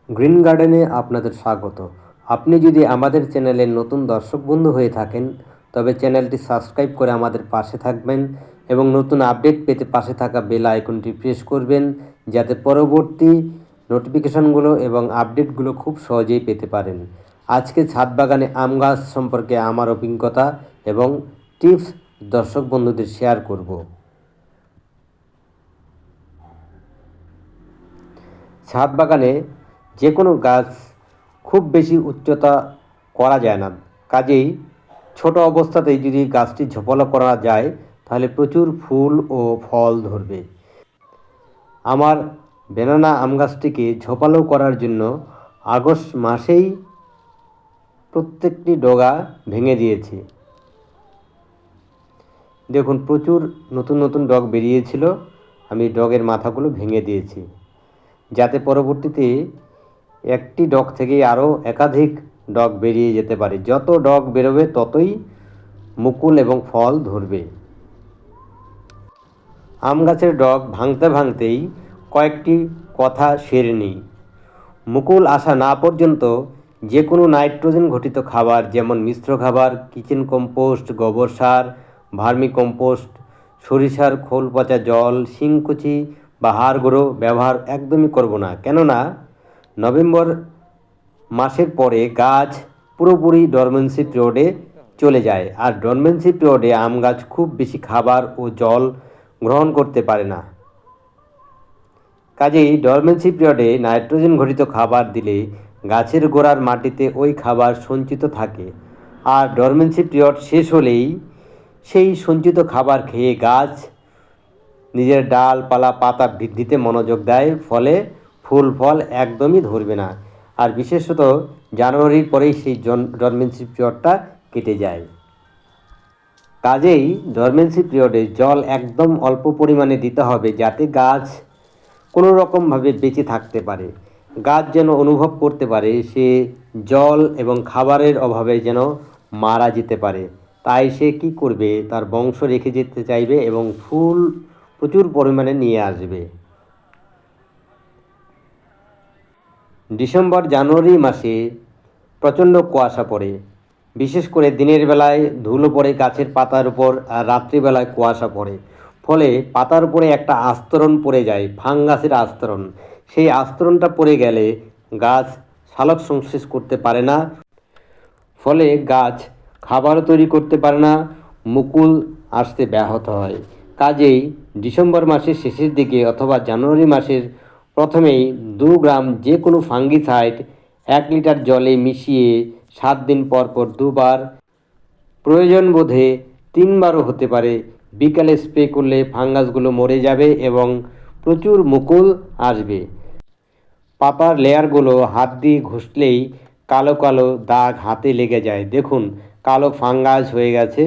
Green গার্ডেনে আপনাদের স্বাগত। আপনি যদি আমাদের চ্যানেলের নতুন দর্শক বন্ধু হয়ে থাকেন তবে চ্যানেলটি সাবস্ক্রাইব করে আমাদের পাশে থাকবেন এবং নতুন আপডেট পেতে পাশে থাকা বেল আইকনটি প্রেস করবেন, যাতে পরবর্তী নোটিফিকেশনগুলো এবং আপডেটগুলো খুব সহজেই পেতে পারেন। আজকে ছাদ বাগানে আম গাছ সম্পর্কে আমার অভিজ্ঞতা এবং টিপস দর্শক বন্ধুদের শেয়ার করব। ছাদ বাগানে যে কোনো গাছ খুব বেশি উচ্চতা করা যায় না, কাজেই ছোট অবস্থাতেই যদি গাছটি ঝোপালো করা যায় তাহলে প্রচুর ফুল ও ফল ধরবে। আমার বেনানা আম গাছটিকে ঝোপালো করার জন্য আগস্ট মাসেই প্রত্যেকটি ডগা ভেঙে দিয়েছি। দেখুন, প্রচুর নতুন নতুন ডগ বেরিয়েছিল, আমি ডগের মাথাগুলো ভেঙে দিয়েছি, যাতে পরবর্তীতে একটি ডগ থেকে আরও একাধিক ডগ বেরিয়ে যেতে পারে। যত ডগ বেরোবে ততই মুকুল এবং ফল ধরবে। আম গাছের ডগ ভাঙতে ভাঙতেই কয়েকটি কথা সেরে নিই। মুকুল আসা না পর্যন্ত যে কোনো নাইট্রোজেন ঘটিত খাবার, যেমন মিশ্র খাবার, কিচেন কম্পোস্ট, গোবর সার, ভার্মি কম্পোস্ট, সরিষার খোল পচা জল, শিংকুচি বা হাড় গুঁড়ো ব্যবহার একদমই করব না। কেননা নভেম্বর মাসের পরে গাছ পুরোপুরি ডরমেন্সি পিরিয়ডে চলে যায়, আর ডরমেন্সি পিরিয়ডে আম গাছ খুব বেশি খাবার ও জল গ্রহণ করতে পারে না। কাজেই ডরমেন্সি পিরিয়ডে নাইট্রোজেন ঘটিত খাবার দিলে গাছের গোড়ার মাটিতে ওই খাবার সঞ্চিত থাকে, আর ডরমেন্সি পিরিয়ড শেষ হলেই সেই সঞ্চিত খাবার খেয়ে গাছ নিজের ডালপালা পাতা বৃদ্ধিতে মনোযোগ দেয়, ফলে ফুল ফল একদমই ধরবে না। আর বিশেষত জানুয়ারির পরেই সেই ডরমেন্সি পিরিয়ডটা কেটে যায়। কাজেই ডরমেন্সি পিরিয়ডে জল একদম অল্প পরিমাণে দিতে হবে, যাতে গাছ কোনো রকমভাবে বেঁচে থাকতে পারে। গাছ যেন অনুভব করতে পারে সে জল এবং খাবারের অভাবে যেন মারা যেতে পারে। তাই সে কি করবে, তার বংশ রেখে যেতে চাইবে এবং ফুল প্রচুর পরিমাণে নিয়ে আসবে। ডিসেম্বর জানুয়ারি মাসে প্রচণ্ড কুয়াশা পড়ে, বিশেষ করে দিনের বেলায় ধুলো পড়ে গাছের পাতার উপর, আর রাত্রিবেলায় কুয়াশা পড়ে। ফলে পাতার উপরে একটা আস্তরণ পড়ে যায়, ফাঙ্গাসের আস্তরণ। সেই আস্তরণটা পড়ে গেলে গাছ সালোক সংশ্লেষ করতে পারে না, ফলে গাছ খাবারও তৈরি করতে পারে না, মুকুল আসতে ব্যাহত হয়। কাজেই ডিসেম্বর মাসের শেষের দিকে অথবা জানুয়ারি মাসের প্রথমেই 2 গ্রাম যে কোনো ফাঙ্গিসাইড 1 লিটার জলে মিশিয়ে 7 দিন পর পর 2 বার, প্রয়োজন বোধে 3বারও হতে পারে, বিকালে স্প্রে করলে ফাঙ্গাসগুলো মরে যাবে এবং প্রচুর মুকুল আসবে। পাতার লেয়ারগুলো হাত দিয়ে ঘষলেই কালো কালো দাগ হাতে লেগে যায়। দেখুন, কালো ফাঙ্গাস হয়ে গেছে।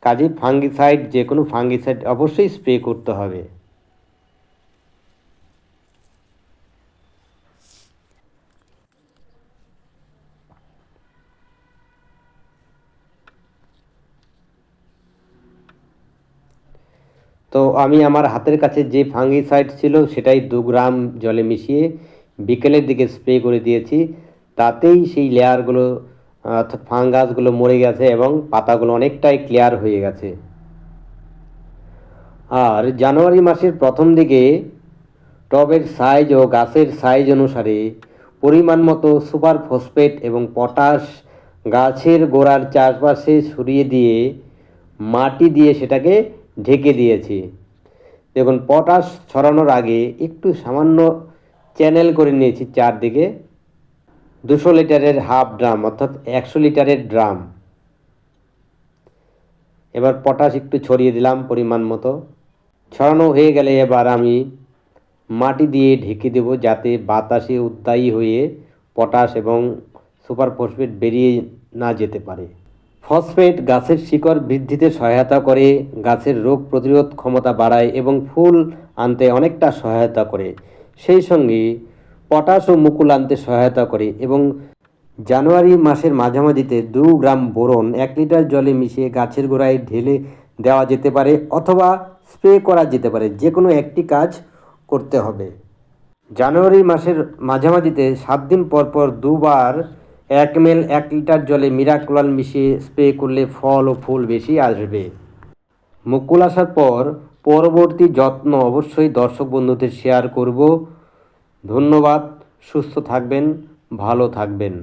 কাজে ফাঙ্গিসাইড, যে কোনো ফাঙ্গিসাইড অবশ্যই স্প্রে করতে হবে। তো আমি আমার হাতের কাছে যে ফাঙ্গিসাইড ছিল সেটাই 2 গ্রাম জলে মিশিয়ে বিকেলের দিকে স্প্রে করে দিয়েছি। তাতেই সেই লেয়ারগুলো অর্থাৎ ফাঙ্গাসগুলো মরে গেছে এবং পাতাগুলো অনেকটাই ক্লিয়ার হয়ে গেছে। আর জানুয়ারি মাসের প্রথম দিকে টবের সাইজ ও গাছের সাইজ অনুসারে পরিমাণ মতো সুপার ফসফেট এবং পটাশ গাছের গোড়ার চারপাশে ছড়িয়ে দিয়ে মাটি দিয়ে সেটাকে ঢেকে দিয়েছি। দেখুন, পটাশ ছড়ানোর আগে একটু সামান্য চ্যানেল করে নিয়েছি চারদিকে। 200 লিটারের হাফ ড্রাম অর্থাৎ 100 লিটারের ড্রাম। এবার পটাশ একটু ছড়িয়ে দিলাম পরিমাণ মতো। ছড়ানো হয়ে গেলে এবার আমি মাটি দিয়ে ঢেকে দেব, যাতে বাতাসে উদ্দায়ী হয়ে পটাশ এবং সুপার ফসফেট বেরিয়ে না যেতে পারে। ফসফেট গাছের শিকড় বৃদ্ধিতে সহায়তা করে, গাছের রোগ প্রতিরোধ ক্ষমতা বাড়ায় এবং ফুল আনতে অনেকটা সহায়তা করে। সেই সঙ্গে পটাশ ও মুকুল আনতে সহায়তা করে এবং জানুয়ারি মাসের মাঝামাঝিতে 2 গ্রাম বোরন 1 লিটার জলে মিশিয়ে গাছের গোড়ায় ঢেলে দেওয়া যেতে পারে অথবা স্প্রে করা যেতে পারে। যে কোনো একটি কাজ করতে হবে। জানুয়ারি মাসের মাঝামাঝিতে 7 দিন পর পর দুবার 1 ml 1 লিটার জলে মিরাক্লোল মিশিয়ে স্প্রে করলে ফল ও ফুল বেশি আসবে। মুকুল আসার পর পরবর্তী যত্ন অবশ্যই দর্শক বন্ধুদের শেয়ার করব। ধন্যবাদ। সুস্থ থাকবেন, ভালো থাকবেন।